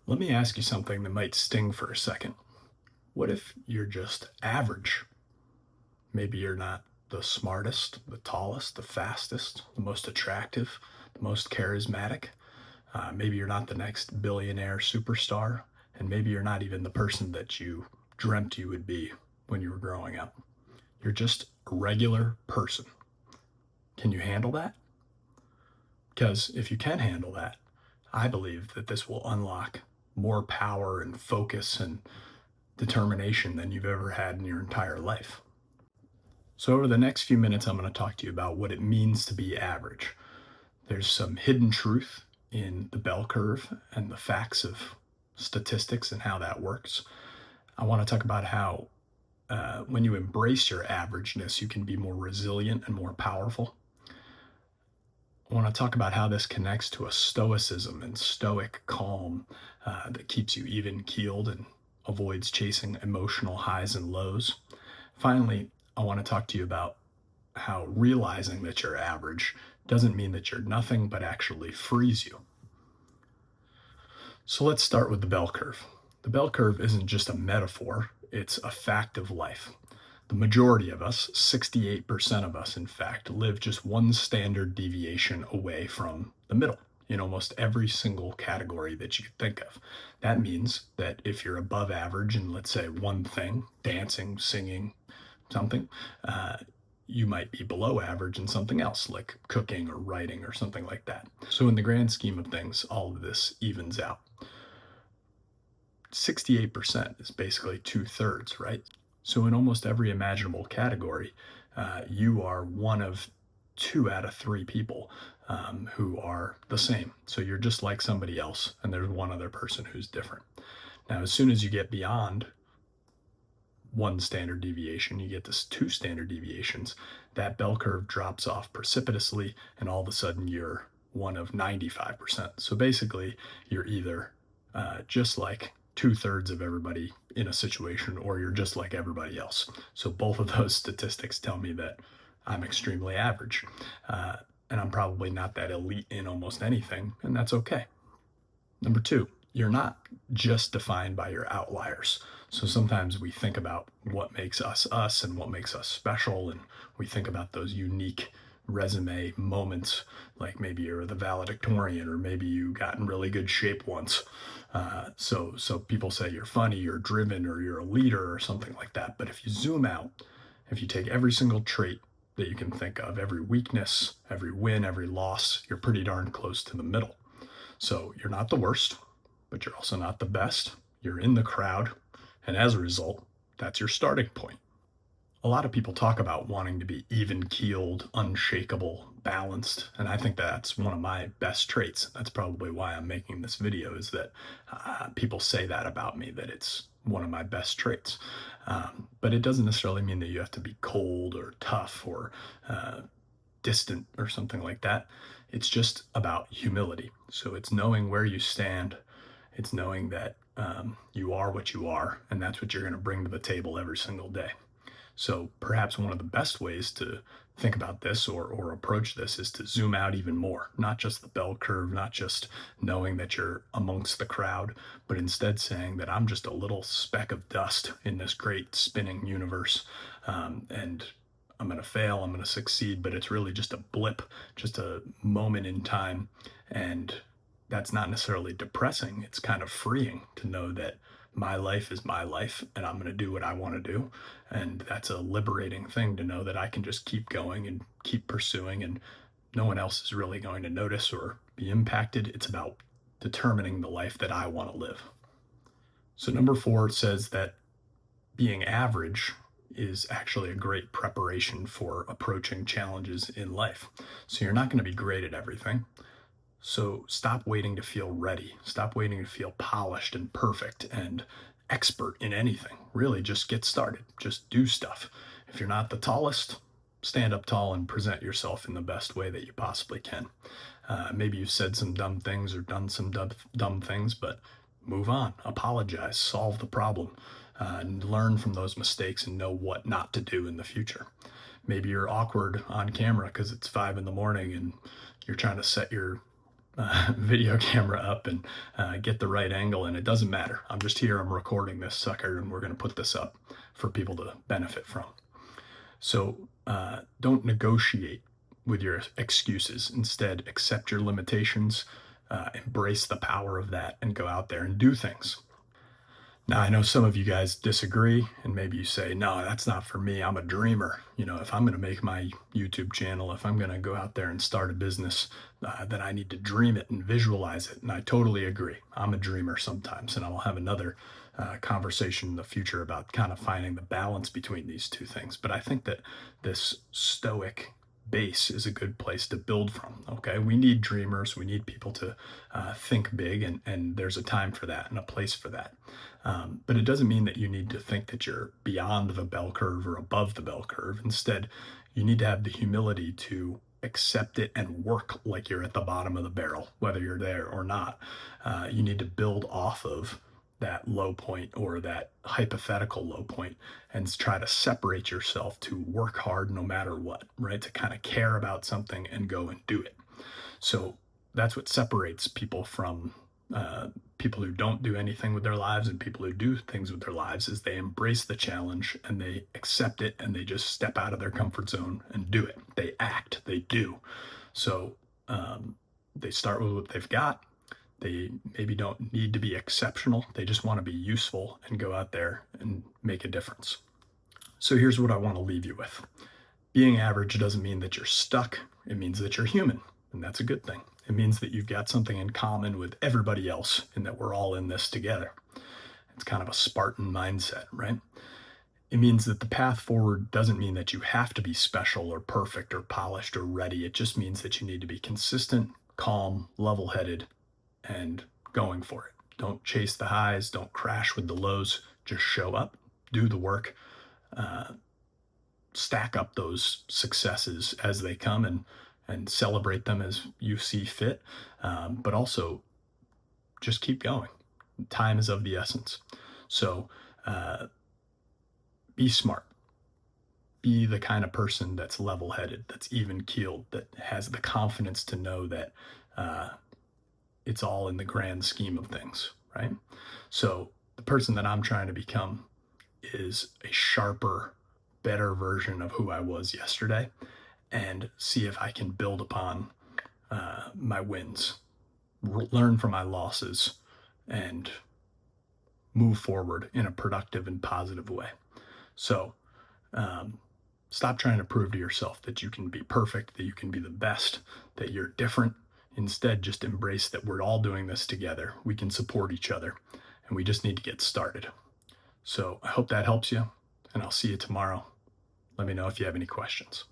Let me ask you something that might sting for a second. What if you're just average? Maybe you're not the smartest, the tallest, the fastest, the most attractive, the most charismatic. Maybe you're not the next billionaire superstar. And maybe you're not even the person that you dreamt you would be when you were growing up. You're just a regular person. Can you handle that? Because if you can handle that, I believe that this will unlock more power and focus and determination than you've ever had in your entire life. So, over the next few minutes, I'm going to talk to you about what it means to be average. There's some hidden truth in the bell curve and the facts of statistics and how that works. I want to talk about how when you embrace your averageness, you can be more resilient and more powerful. I want to talk about how this connects to a stoicism and stoic calm that keeps you even keeled and avoids chasing emotional highs and lows. Finally, I want to talk to you about how realizing that you're average doesn't mean that you're nothing, but actually frees you. So let's start with the bell curve. The bell curve isn't just a metaphor, it's a fact of life. The majority of us, 68% of us, in fact, live just one standard deviation away from the middle in almost every single category that you could think of. That means that if you're above average in, let's say, one thing, dancing, singing, something, you might be below average in something else like cooking or writing or something like that. So in the grand scheme of things, all of this evens out. 68% is basically 2/3, right? So in almost every imaginable category, you are one of 2 out of 3 people who are the same. So you're just like somebody else, and there's one other person who's different. Now, as soon as you get beyond one standard deviation, you get this 2 standard deviations, that bell curve drops off precipitously, and all of a sudden you're one of 95%. So basically, you're either just like 2/3 of everybody in a situation, or you're just like everybody else. So both of those statistics tell me that I'm extremely average. And I'm probably not that elite in almost anything, and that's okay. Number 2, you're not just defined by your outliers. So sometimes we think about what makes us us and what makes us special, and we think about those unique resume moments, like maybe you're the valedictorian, or maybe you got in really good shape once. So people say you're funny, you're driven, or you're a leader, or something like that. But if you zoom out, if you take every single trait that you can think of, every weakness, every win, every loss, you're pretty darn close to the middle. So you're not the worst, but you're also not the best. You're in the crowd. And as a result, that's your starting point. A lot of people talk about wanting to be even keeled, unshakable, balanced. And I think that's one of my best traits. That's probably why I'm making this video, is that people say that about me, that it's one of my best traits. But it doesn't necessarily mean that you have to be cold or tough or distant or something like that. It's just about humility. So it's knowing where you stand. It's knowing that you are what you are, and that's what you're going to bring to the table every single day. So perhaps one of the best ways to think about this or approach this is to zoom out even more, not just the bell curve, not just knowing that you're amongst the crowd, but instead saying that I'm just a little speck of dust in this great spinning universe. And I'm going to fail, I'm going to succeed, but it's really just a blip, just a moment in time. And that's not necessarily depressing. It's kind of freeing to know that my life is my life and I'm going to do what I want to do. And that's a liberating thing to know that I can just keep going and keep pursuing, and no one else is really going to notice or be impacted. It's about determining the life that I want to live. So number 4 says that being average is actually a great preparation for approaching challenges in life. So you're not going to be great at everything. So stop waiting to feel ready. Stop waiting to feel polished and perfect and expert in anything. Really, just get started. Just do stuff. If you're not the tallest, stand up tall and present yourself in the best way that you possibly can. Maybe you've said some dumb things or done some dumb things, but move on, apologize, solve the problem, and learn from those mistakes and know what not to do in the future. Maybe you're awkward on camera because it's 5 a.m. and you're trying to set your video camera up and get the right angle, and it doesn't matter. I'm just here, I'm recording this sucker, and we're going to put this up for people to benefit from. So don't negotiate with your excuses. Instead, accept your limitations, embrace the power of that, and go out there and do things. Now, I know some of you guys disagree, and maybe you say, no, that's not for me. I'm a dreamer. If I'm going to make my YouTube channel, if I'm going to go out there and start a business, then I need to dream it and visualize it. And I totally agree. I'm a dreamer sometimes, and I'll have another conversation in the future about kind of finding the balance between these two things. But I think that this stoic base is a good place to build from. Okay, we need dreamers, we need people to think big, and there's a time for that and a place for that. But it doesn't mean that you need to think that you're beyond the bell curve or above the bell curve. Instead, you need to have the humility to accept it and work like you're at the bottom of the barrel, whether you're there or not. You need to build off of that low point or that hypothetical low point and try to separate yourself to work hard no matter what, right? To kind of care about something and go and do it. So that's what separates people from people who don't do anything with their lives and people who do things with their lives, is they embrace the challenge and they accept it and they just step out of their comfort zone and do it. They act, they do. So they start with what they've got. They maybe don't need to be exceptional. They just want to be useful and go out there and make a difference. So here's what I want to leave you with. Being average doesn't mean that you're stuck. It means that you're human, and that's a good thing. It means that you've got something in common with everybody else and that we're all in this together. It's kind of a Spartan mindset, right? It means that the path forward doesn't mean that you have to be special or perfect or polished or ready. It just means that you need to be consistent, calm, level-headed, and going for it. Don't chase the highs, don't crash with the lows, just show up, do the work, stack up those successes as they come and celebrate them as you see fit, but also just keep going. Time is of the essence. So be smart. Be the kind of person that's level-headed, that's even-keeled, that has the confidence to know that it's all in the grand scheme of things, right? So the person that I'm trying to become is a sharper, better version of who I was yesterday, and see if I can build upon my wins, learn from my losses, and move forward in a productive and positive way. So stop trying to prove to yourself that you can be perfect, that you can be the best, that you're different. Instead, just embrace that we're all doing this together. We can support each other, and we just need to get started. So I hope that helps you, and I'll see you tomorrow. Let me know if you have any questions.